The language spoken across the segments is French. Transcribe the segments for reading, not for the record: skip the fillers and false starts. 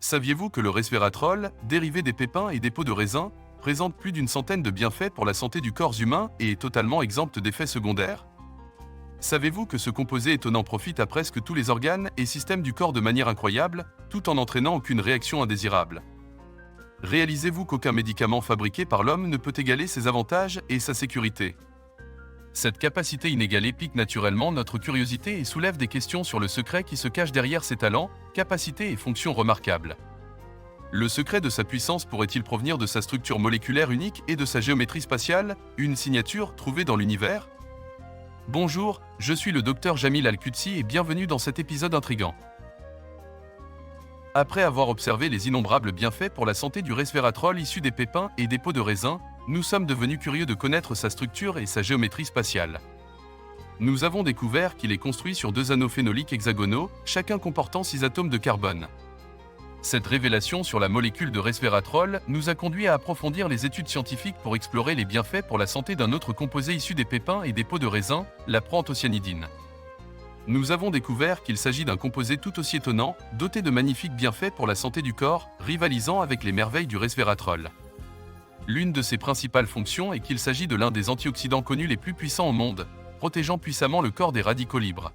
Saviez-vous que le resveratrol, dérivé des pépins et des peaux de raisin, présente plus d'une centaine de bienfaits pour la santé du corps humain et est totalement exempt d'effets secondaires? Savez-vous que ce composé étonnant profite à presque tous les organes et systèmes du corps de manière incroyable, tout en n'entraînant aucune réaction indésirable? Réalisez-vous qu'aucun médicament fabriqué par l'homme ne peut égaler ses avantages et sa sécurité? Cette capacité inégalée pique naturellement notre curiosité et soulève des questions sur le secret qui se cache derrière ses talents, capacités et fonctions remarquables. Le secret de sa puissance pourrait-il provenir de sa structure moléculaire unique et de sa géométrie spatiale, une signature trouvée dans l'univers? Bonjour, je suis le docteur Jamil Al-Qudsi et bienvenue dans cet épisode intrigant. Après avoir observé les innombrables bienfaits pour la santé du resveratrol issu des pépins et des peaux de raisin, nous sommes devenus curieux de connaître sa structure et sa géométrie spatiale. Nous avons découvert qu'il est construit sur deux anneaux phénoliques hexagonaux, chacun comportant 6 atomes de carbone. Cette révélation sur la molécule de resveratrol nous a conduit à approfondir les études scientifiques pour explorer les bienfaits pour la santé d'un autre composé issu des pépins et des peaux de raisin, la proanthocyanidine. Nous avons découvert qu'il s'agit d'un composé tout aussi étonnant, doté de magnifiques bienfaits pour la santé du corps, rivalisant avec les merveilles du resveratrol. L'une de ses principales fonctions est qu'il s'agit de l'un des antioxydants connus les plus puissants au monde, protégeant puissamment le corps des radicaux libres.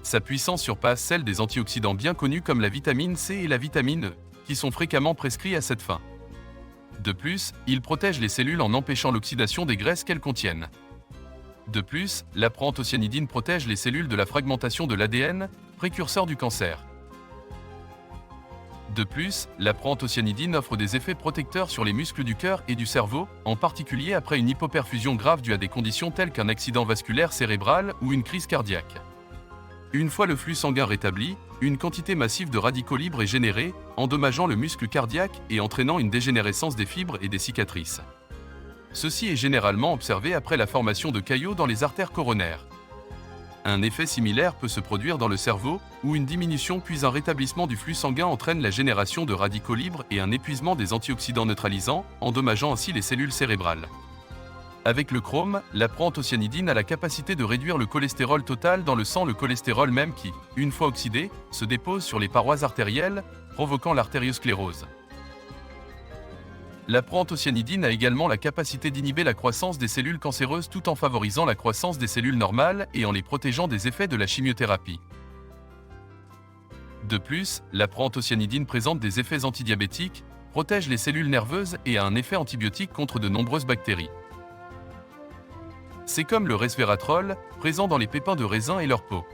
Sa puissance surpasse celle des antioxydants bien connus comme la vitamine C et la vitamine E, qui sont fréquemment prescrits à cette fin. De plus, il protège les cellules en empêchant l'oxydation des graisses qu'elles contiennent. De plus, la proanthocyanidine protège les cellules de la fragmentation de l'ADN, précurseur du cancer. De plus, la proanthocyanidine offre des effets protecteurs sur les muscles du cœur et du cerveau, en particulier après une hypoperfusion grave due à des conditions telles qu'un accident vasculaire cérébral ou une crise cardiaque. Une fois le flux sanguin rétabli, une quantité massive de radicaux libres est générée, endommageant le muscle cardiaque et entraînant une dégénérescence des fibres et des cicatrices. Ceci est généralement observé après la formation de caillots dans les artères coronaires. Un effet similaire peut se produire dans le cerveau, où une diminution puis un rétablissement du flux sanguin entraîne la génération de radicaux libres et un épuisement des antioxydants neutralisants, endommageant ainsi les cellules cérébrales. Avec le chrome, la proanthocyanidine a la capacité de réduire le cholestérol total dans le sang, le cholestérol même qui, une fois oxydé, se dépose sur les parois artérielles, provoquant l'artériosclérose. La proanthocyanidine a également la capacité d'inhiber la croissance des cellules cancéreuses tout en favorisant la croissance des cellules normales et en les protégeant des effets de la chimiothérapie. De plus, la proanthocyanidine présente des effets antidiabétiques, protège les cellules nerveuses et a un effet antibiotique contre de nombreuses bactéries. C'est comme le resveratrol, présent dans les pépins de raisin et leur peau.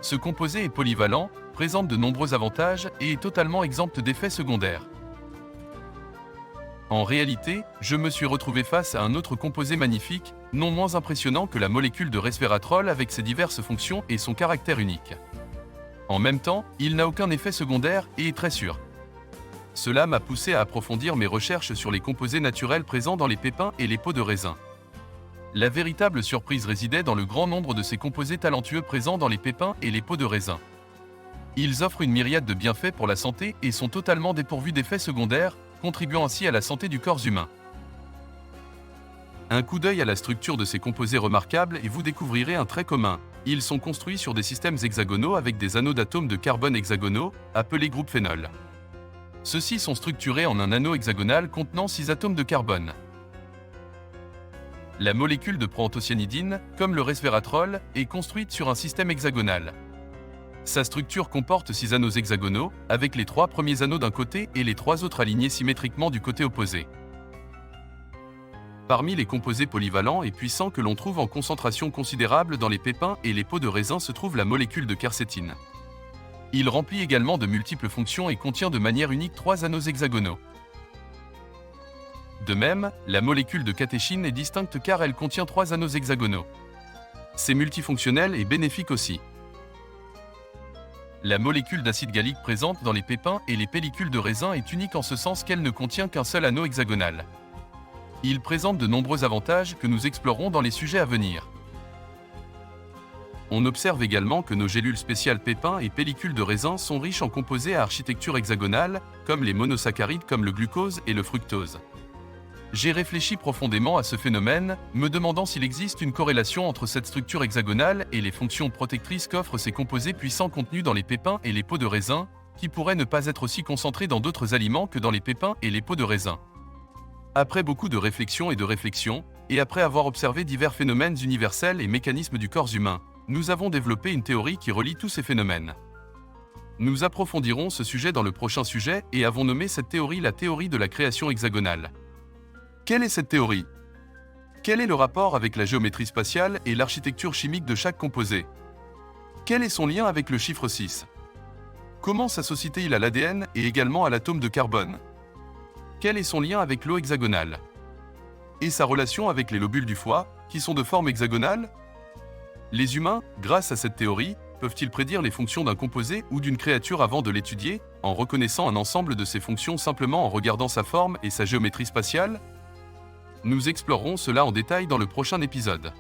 Ce composé est polyvalent, présente de nombreux avantages et est totalement exempt d'effets secondaires. En réalité, je me suis retrouvé face à un autre composé magnifique, non moins impressionnant que la molécule de resveratrol avec ses diverses fonctions et son caractère unique. En même temps, il n'a aucun effet secondaire et est très sûr. Cela m'a poussé à approfondir mes recherches sur les composés naturels présents dans les pépins et les peaux de raisin. La véritable surprise résidait dans le grand nombre de ces composés talentueux présents dans les pépins et les peaux de raisin. Ils offrent une myriade de bienfaits pour la santé et sont totalement dépourvus d'effets secondaires, contribuant ainsi à la santé du corps humain. Un coup d'œil à la structure de ces composés remarquables et vous découvrirez un trait commun. Ils sont construits sur des systèmes hexagonaux avec des anneaux d'atomes de carbone hexagonaux, appelés groupes phénol. Ceux-ci sont structurés en un anneau hexagonal contenant 6 atomes de carbone. La molécule de proanthocyanidine, comme le resveratrol, est construite sur un système hexagonal. Sa structure comporte 6 anneaux hexagonaux, avec les 3 premiers anneaux d'un côté et les 3 autres alignés symétriquement du côté opposé. Parmi les composés polyvalents et puissants que l'on trouve en concentration considérable dans les pépins et les peaux de raisin se trouve la molécule de quercétine. Il remplit également de multiples fonctions et contient de manière unique 3 anneaux hexagonaux. De même, la molécule de catéchine est distincte car elle contient 3 anneaux hexagonaux. C'est multifonctionnel et bénéfique aussi. La molécule d'acide gallique présente dans les pépins et les pellicules de raisin est unique en ce sens qu'elle ne contient qu'un seul anneau hexagonal. Il présente de nombreux avantages que nous explorerons dans les sujets à venir. On observe également que nos gélules spéciales pépins et pellicules de raisin sont riches en composés à architecture hexagonale, comme les monosaccharides comme le glucose et le fructose. J'ai réfléchi profondément à ce phénomène, me demandant s'il existe une corrélation entre cette structure hexagonale et les fonctions protectrices qu'offrent ces composés puissants contenus dans les pépins et les peaux de raisin, qui pourrait ne pas être aussi concentré dans d'autres aliments que dans les pépins et les peaux de raisin. Après beaucoup de réflexions, et après avoir observé divers phénomènes universels et mécanismes du corps humain, nous avons développé une théorie qui relie tous ces phénomènes. Nous approfondirons ce sujet dans le prochain sujet et avons nommé cette théorie la théorie de la création hexagonale. Quelle est cette théorie? Quel est le rapport avec la géométrie spatiale et l'architecture chimique de chaque composé? Quel est son lien avec le chiffre 6? Comment s'associe-t-il à l'ADN et également à l'atome de carbone? Quel est son lien avec l'eau hexagonale? Et sa relation avec les lobules du foie, qui sont de forme hexagonale? Les humains, grâce à cette théorie, peuvent-ils prédire les fonctions d'un composé ou d'une créature avant de l'étudier, en reconnaissant un ensemble de ses fonctions simplement en regardant sa forme et sa géométrie spatiale? Nous explorerons cela en détail dans le prochain épisode.